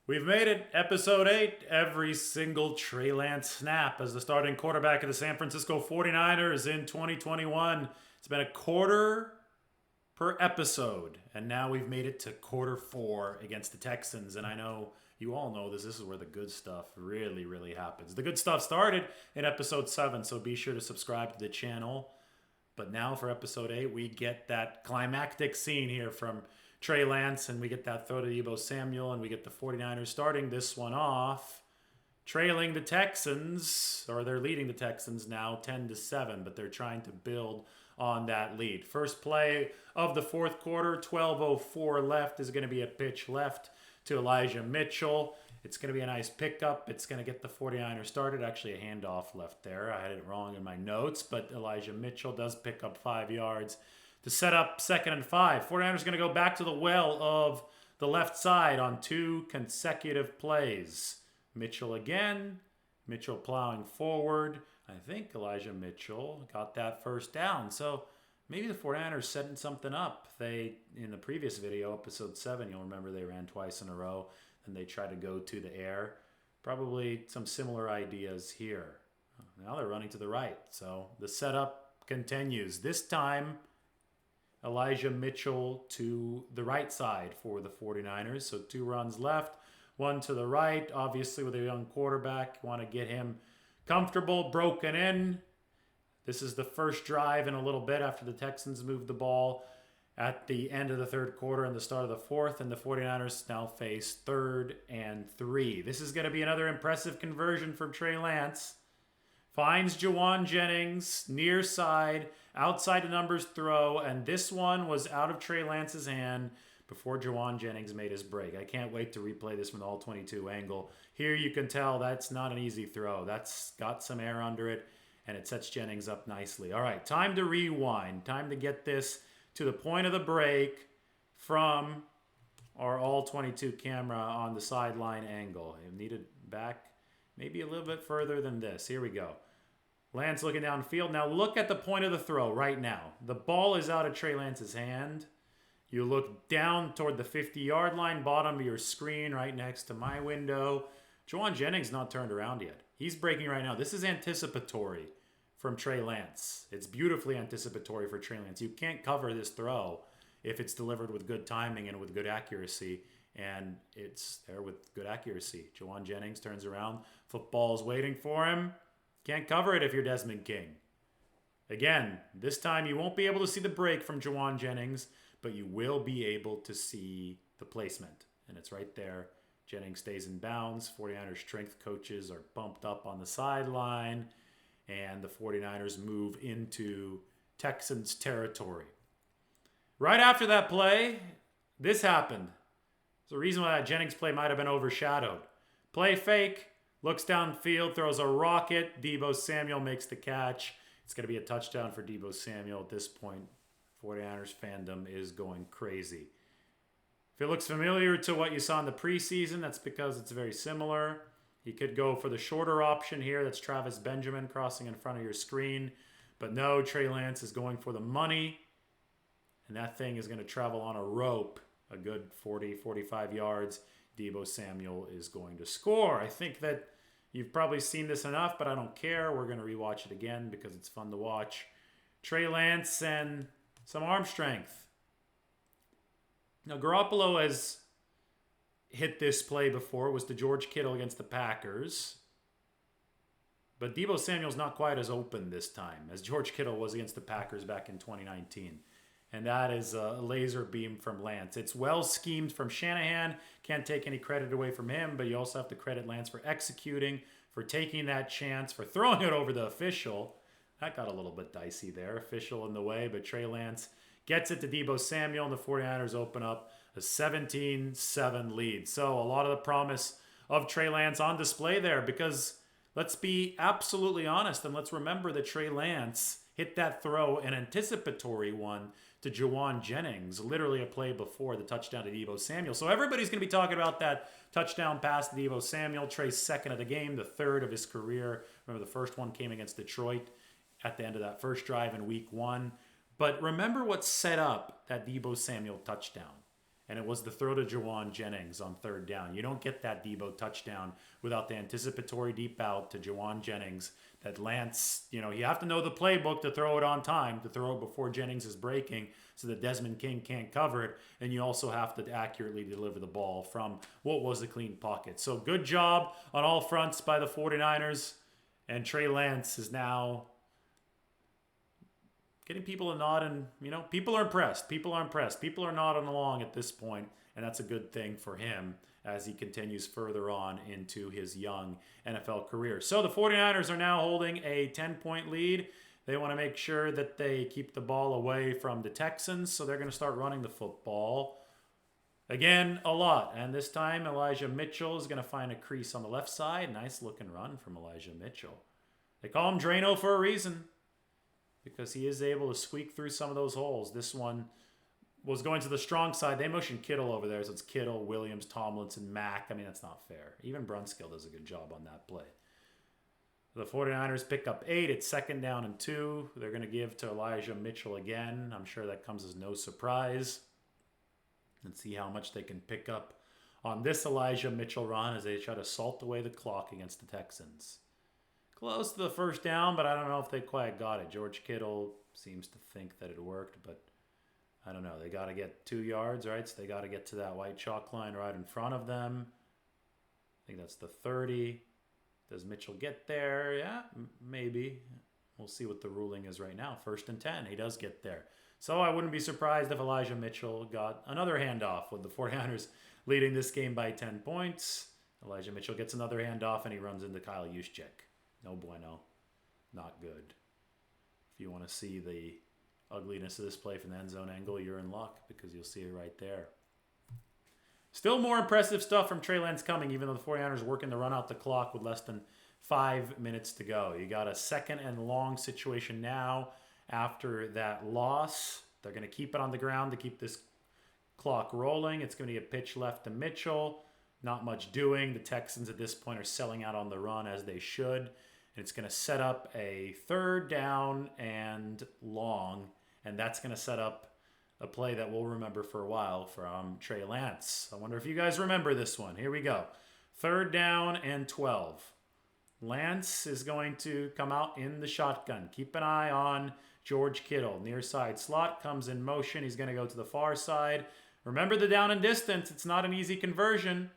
We've made it, episode 8. Every single Trey Lance snap as the starting quarterback of the San Francisco 49ers in 2021. It's been a quarter per episode, and now we've made it to quarter 4 against the Texans. And I know you all know this. This is where the good stuff really happens. The good stuff started in episode 7, so be sure to subscribe to the channel. But now for episode 8, we get that climactic scene here from Trey Lance, and we get that throw to Deebo Samuel, and we get the 49ers starting this one off, trailing the Texans, or they're leading the Texans now 10-7, but they're trying to build on that lead. First play of the fourth quarter, 12:04 left, is going to be a pitch left to Elijah Mitchell. It's going to be a nice pickup. It's going to get the 49ers started. Actually, a handoff left there. I had it wrong in my notes, but Elijah Mitchell does pick up 5 yards to set up 2nd and 5. 49ers going to go back to the well of the left side on 2 consecutive plays. Mitchell again. Mitchell plowing forward. I think Elijah Mitchell got that first down. So maybe the 49ers setting something up. They, in the previous video, episode 7, you'll remember they ran twice in a row and they tried to go to the air. Probably some similar ideas here. Now they're running to the right. So the setup continues. This time, Elijah Mitchell to the right side for the 49ers. So 2 runs left, 1 to the right. Obviously, with a young quarterback, you want to get him comfortable, broken in. This is the first drive in a little bit after the Texans moved the ball at the end of the third quarter and the start of the fourth, and the 49ers now face 3rd and 3. This is going to be another impressive conversion from Trey Lance. Finds Jauan Jennings, near side, outside the numbers throw, and this one was out of Trey Lance's hand before Jauan Jennings made his break. I can't wait to replay this from the all-22 angle. Here you can tell that's not an easy throw. That's got some air under it, and it sets Jennings up nicely. All right, time to rewind. Time to get this to the point of the break from our all-22 camera on the sideline angle. I need it back maybe a little bit further than this. Here we go. Lance looking downfield. Now look at the point of the throw right now. The ball is out of Trey Lance's hand. You look down toward the 50-yard line, bottom of your screen, right next to my window. Jauan Jennings not turned around yet. He's breaking right now. This is anticipatory from Trey Lance. It's beautifully anticipatory for Trey Lance. You can't cover this throw if it's delivered with good timing and with good accuracy. And it's there with good accuracy. Jauan Jennings turns around. Football's waiting for him. Can't cover it if you're Desmond King. Again, this time you won't be able to see the break from Jauan Jennings, but you will be able to see the placement. And it's right there. Jennings stays in bounds. 49ers strength coaches are bumped up on the sideline. And the 49ers move into Texans territory. Right after that play, this happened. There's a reason why that Jennings play might have been overshadowed. Play fake. Looks downfield, throws a rocket. Deebo Samuel makes the catch. It's going to be a touchdown for Deebo Samuel at this point. 49ers fandom is going crazy. If it looks familiar to what you saw in the preseason, that's because it's very similar. You could go for the shorter option here. That's Travis Benjamin crossing in front of your screen. But no, Trey Lance is going for the money. And that thing is going to travel on a rope a good 40, 45 yards. Deebo Samuel is going to score. I think that you've probably seen this enough, but I don't care. We're going to rewatch it again because it's fun to watch. Trey Lance and some arm strength. Now, Garoppolo has hit this play before. It was to George Kittle against the Packers. But Deebo Samuel's not quite as open this time as George Kittle was against the Packers back in 2019. And that is a laser beam from Lance. It's well schemed from Shanahan. Can't take any credit away from him, but you also have to credit Lance for executing, for taking that chance, for throwing it over the official. That got a little bit dicey there. Official in the way, but Trey Lance gets it to Deebo Samuel, and the 49ers open up a 17-7 lead. So a lot of the promise of Trey Lance on display there, because let's be absolutely honest, and let's remember that Trey Lance hit that throw, an anticipatory one, to Jauan Jennings, literally a play before the touchdown to Deebo Samuel. So everybody's going to be talking about that touchdown pass to Deebo Samuel. Trey's 2nd of the game, the 3rd of his career. Remember, the first one came against Detroit at the end of that first drive in week 1. But remember what set up that Deebo Samuel touchdown. and it was the throw to Jawan Jennings on third down. You don't get that Deebo touchdown without the anticipatory deep out to Jawan Jennings that Lance, you have to know the playbook to throw it on time, to throw it before Jennings is breaking so that Desmond King can't cover it, and you also have to accurately deliver the ball from what was a clean pocket. So good job on all fronts by the 49ers, and Trey Lance is now getting people to nod, and people are impressed. People are impressed. People are nodding along at this point, and that's a good thing for him as he continues further on into his young NFL career. So the 49ers are now holding a 10-point lead. They want to make sure that they keep the ball away from the Texans, so they're going to start running the football again a lot. And this time Elijah Mitchell is going to find a crease on the left side. Nice looking run from Elijah Mitchell. They call him Drano for a reason, because he is able to squeak through some of those holes. This one was going to the strong side. They motioned Kittle over there, so it's Kittle, Williams, Tomlinson, Mack. I mean, that's not fair. Even Brunskill does a good job on that play. The 49ers pick up 8. It's 2nd down and 2. They're going to give to Elijah Mitchell again. I'm sure that comes as no surprise. And see how much they can pick up on this Elijah Mitchell run as they try to salt away the clock against the Texans. Close to the first down, but I don't know if they quite got it. George Kittle seems to think that it worked, but I don't know. They got to get 2 yards, right? So they got to get to that white chalk line right in front of them. I think that's the 30. Does Mitchell get there? Yeah, maybe. We'll see what the ruling is right now. 1st and 10. He does get there. So I wouldn't be surprised if Elijah Mitchell got another handoff with the 49ers leading this game by 10 points. Elijah Mitchell gets another handoff, and he runs into Kyle Juszczyk. No bueno. Not good. If you want to see the ugliness of this play from the end zone angle, you're in luck, because you'll see it right there. Still more impressive stuff from Trey Lance coming, even though the 49ers working to run out the clock with less than 5 minutes to go. You got a 2nd and long situation now after that loss. They're going to keep it on the ground to keep this clock rolling. It's going to be a pitch left to Mitchell. Not much doing. The Texans at this point are selling out on the run, as they should. And it's going to set up a 3rd down and long. And that's going to set up a play that we'll remember for a while from Trey Lance. I wonder if you guys remember this one. Here we go. 3rd down and 12. Lance is going to come out in the shotgun. Keep an eye on George Kittle. Near side slot comes in motion. He's going to go to the far side. Remember the down and distance. It's not an easy conversion.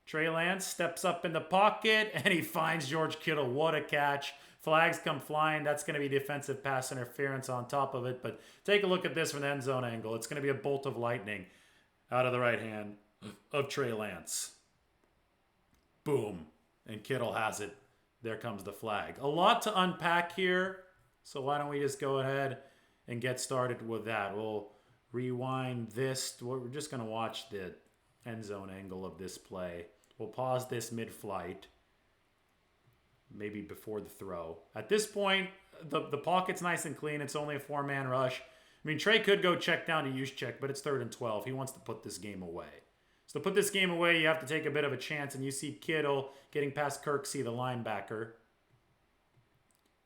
Trey Lance steps up in the pocket, and he finds George Kittle. What a catch. Flags come flying. That's going to be defensive pass interference on top of it. But take a look at this from the end zone angle. It's going to be a bolt of lightning out of the right hand of Trey Lance. Boom. And Kittle has it. There comes the flag. A lot to unpack here, so why don't we just go ahead and get started with that. We'll rewind this. We're just going to watch the end zone angle of this play. We'll pause this mid-flight, maybe before the throw. At this point, the pocket's nice and clean. It's only a 4-man rush. I mean, Trey could go check down to Juszczyk, but it's 3rd and 12. He wants to put this game away. So to put this game away, you have to take a bit of a chance, and you see Kittle getting past Kirksey, the linebacker.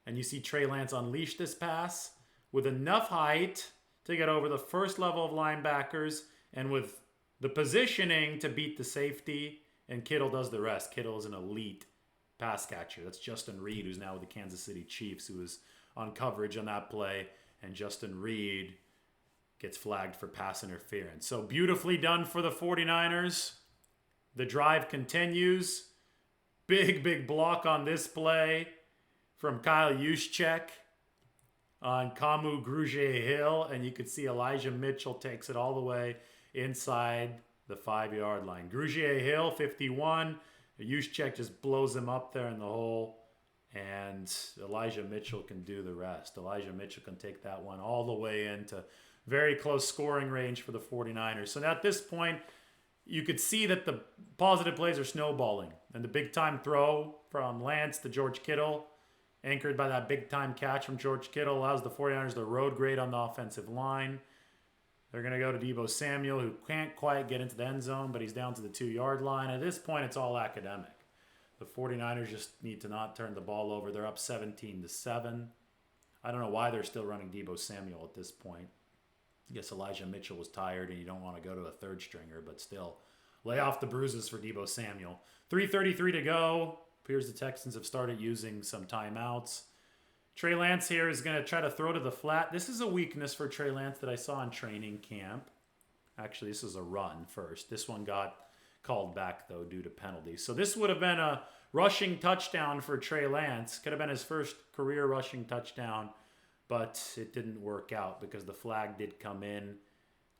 And you see Trey Lance unleash this pass with enough height to get over the first level of linebackers and with the positioning to beat the safety, and Kittle does the rest. Kittle is an elite pass catcher. That's Justin Reed, who's now with the Kansas City Chiefs, who was on coverage on that play, and Justin Reed gets flagged for pass interference. So beautifully done for the 49ers. The drive continues. Big block on this play from Kyle Juszczyk on Kamu Grugier-Hill, and you could see Elijah Mitchell takes it all the way inside the 5-yard line. Grugier-Hill, 51. Juszczyk just blows him up there in the hole, and Elijah Mitchell can do the rest. Elijah Mitchell can take that one all the way into very close scoring range for the 49ers. So now at this point, you could see that the positive plays are snowballing, and the big-time throw from Lance to George Kittle, anchored by that big-time catch from George Kittle, allows the 49ers to road grade on the offensive line. They're going to go to Deebo Samuel, who can't quite get into the end zone, but he's down to the 2-yard line. At this point, it's all academic. The 49ers just need to not turn the ball over. They're up 17-7. I don't know why they're still running Deebo Samuel at this point. I guess Elijah Mitchell was tired and you don't want to go to a third stringer, but still. Lay off the bruises for Deebo Samuel. 3:33 to go. Appears the Texans have started using some timeouts. Trey Lance here is going to try to throw to the flat. This is a weakness for Trey Lance that I saw in training camp. Actually, this is a run first. This one got called back, though, due to penalties. So this would have been a rushing touchdown for Trey Lance. Could have been his first career rushing touchdown, but it didn't work out because the flag did come in.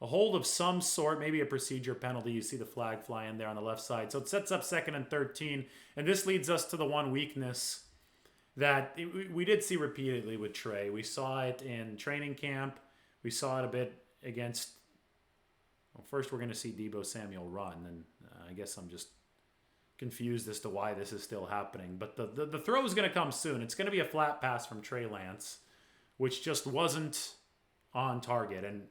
A hold of some sort, maybe a procedure penalty. You see the flag fly in there on the left side. So it sets up 2nd and 13. And this leads us to the one weakness that we did see repeatedly with Trey. We saw it in training camp. We saw it a bit against... Well, first we're going to see Deebo Samuel run. And I guess I'm just confused as to why this is still happening. But the throw is going to come soon. It's going to be a flat pass from Trey Lance, which just wasn't on target. And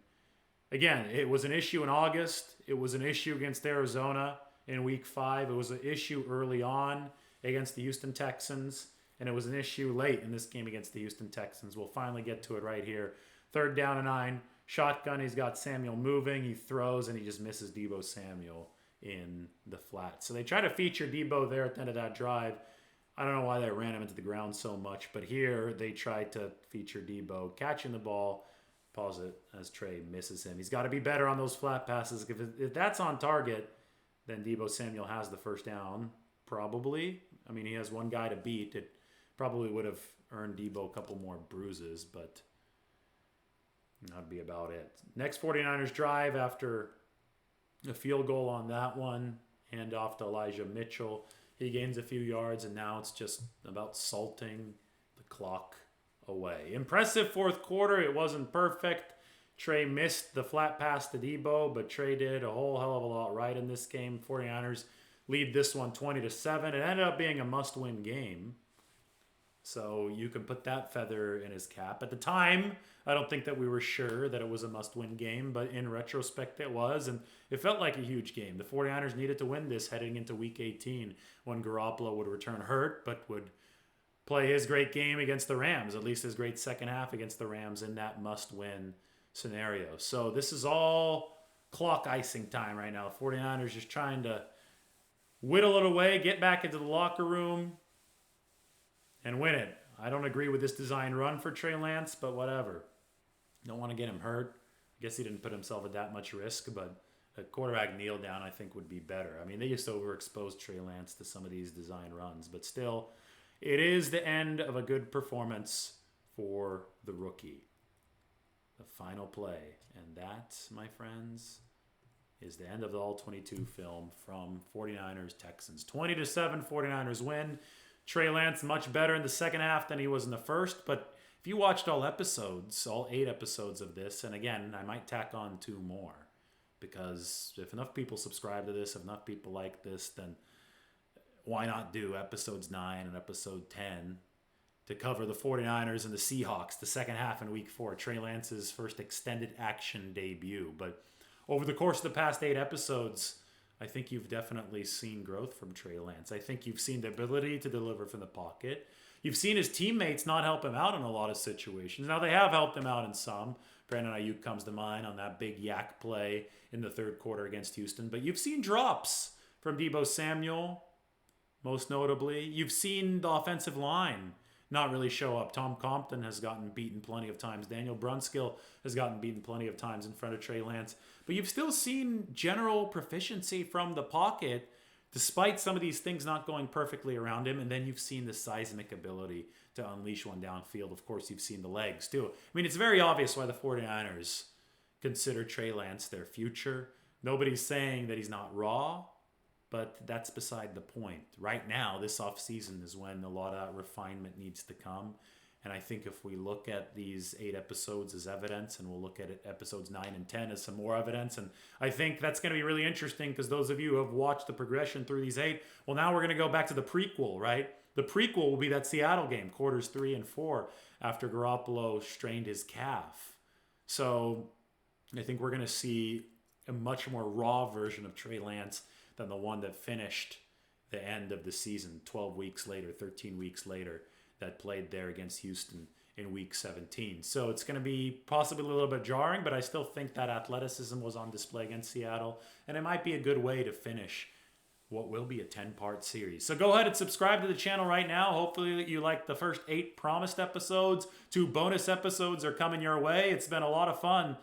again, it was an issue in August. It was an issue against Arizona in Week 5. It was an issue early on against the Houston Texans. And it was an issue late in this game against the Houston Texans. We'll finally get to it right here. 3rd down and 9. Shotgun. He's got Samuel moving. He throws, and he just misses Deebo Samuel in the flat. So they try to feature Deebo there at the end of that drive. I don't know why they ran him into the ground so much, but here they tried to feature Deebo catching the ball. Pause it as Trey misses him. He's got to be better on those flat passes. If that's on target, then Deebo Samuel has the first down, probably. I mean, he has one guy to beat. It probably would have earned Deebo a couple more bruises, but that'd be about it. Next 49ers drive after a field goal on that one. Hand off to Elijah Mitchell. He gains a few yards, and now it's just about salting the clock away. Impressive fourth quarter. It wasn't perfect. Trey missed the flat pass to Deebo, but Trey did a whole hell of a lot right in this game. 49ers lead this one 20-7. It ended up being a must-win game. So you can put that feather in his cap. At the time, I don't think that we were sure that it was a must-win game, but in retrospect it was, and it felt like a huge game. The 49ers needed to win this heading into Week 18 when Garoppolo would return hurt, but would play his great game against the Rams, at least his great second half against the Rams in that must-win scenario. So this is all clock icing time right now. The 49ers just trying to whittle it away, get back into the locker room, and win it. I don't agree with this design run for Trey Lance, but whatever. Don't want to get him hurt. I guess he didn't put himself at that much risk, but a quarterback kneel down I think would be better. I mean, they used to overexpose Trey Lance to some of these design runs, but still, it is the end of a good performance for the rookie. The final play. And that, my friends, is the end of the All-22 film from 49ers Texans. 20-7, 49ers win. Trey Lance much better in the second half than he was in the first, but if you watched all episodes, all 8 episodes of this, and again, I might tack on 2 more, because if enough people subscribe to this, if enough people like this, then why not do episodes 9 and episode 10 to cover the 49ers and the Seahawks, the second half in Week 4, Trey Lance's first extended action debut. But over the course of the past 8 episodes, I think you've definitely seen growth from Trey Lance. I think you've seen the ability to deliver from the pocket. You've seen his teammates not help him out in a lot of situations. Now, they have helped him out in some. Brandon Ayuk comes to mind on that big yak play in the third quarter against Houston. But you've seen drops from Deebo Samuel, most notably. You've seen the offensive line not really show up. Tom Compton has gotten beaten plenty of times. Daniel Brunskill has gotten beaten plenty of times in front of Trey Lance. But you've still seen general proficiency from the pocket, despite some of these things not going perfectly around him. And then you've seen the seismic ability to unleash one downfield. Of course, you've seen the legs too. I mean, it's very obvious why the 49ers consider Trey Lance their future. Nobody's saying that he's not raw, but that's beside the point. Right now, this offseason is when a lot of that refinement needs to come. And I think if we look at these 8 episodes as evidence, and we'll look at it, episodes 9 and 10 as some more evidence, and I think that's going to be really interesting because those of you who have watched the progression through these 8, well, now we're going to go back to the prequel, right? The prequel will be that Seattle game, quarters 3 and 4, after Garoppolo strained his calf. So I think we're going to see a much more raw version of Trey Lance than the one that finished the end of the season 12 weeks later, 13 weeks later, that played there against Houston in week 17. So it's going to be possibly a little bit jarring, but I still think that athleticism was on display against Seattle, and it might be a good way to finish what will be a 10-part series. So go ahead and subscribe to the channel right now. Hopefully you like the first 8 promised episodes. 2 bonus episodes are coming your way. It's been a lot of fun.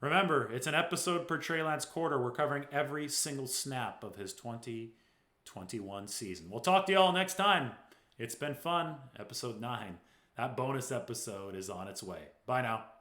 Remember, it's an episode per Trey Lance quarter. We're covering every single snap of his 2021 season. We'll talk to you all next time. It's been fun. Episode 9. That bonus episode is on its way. Bye now.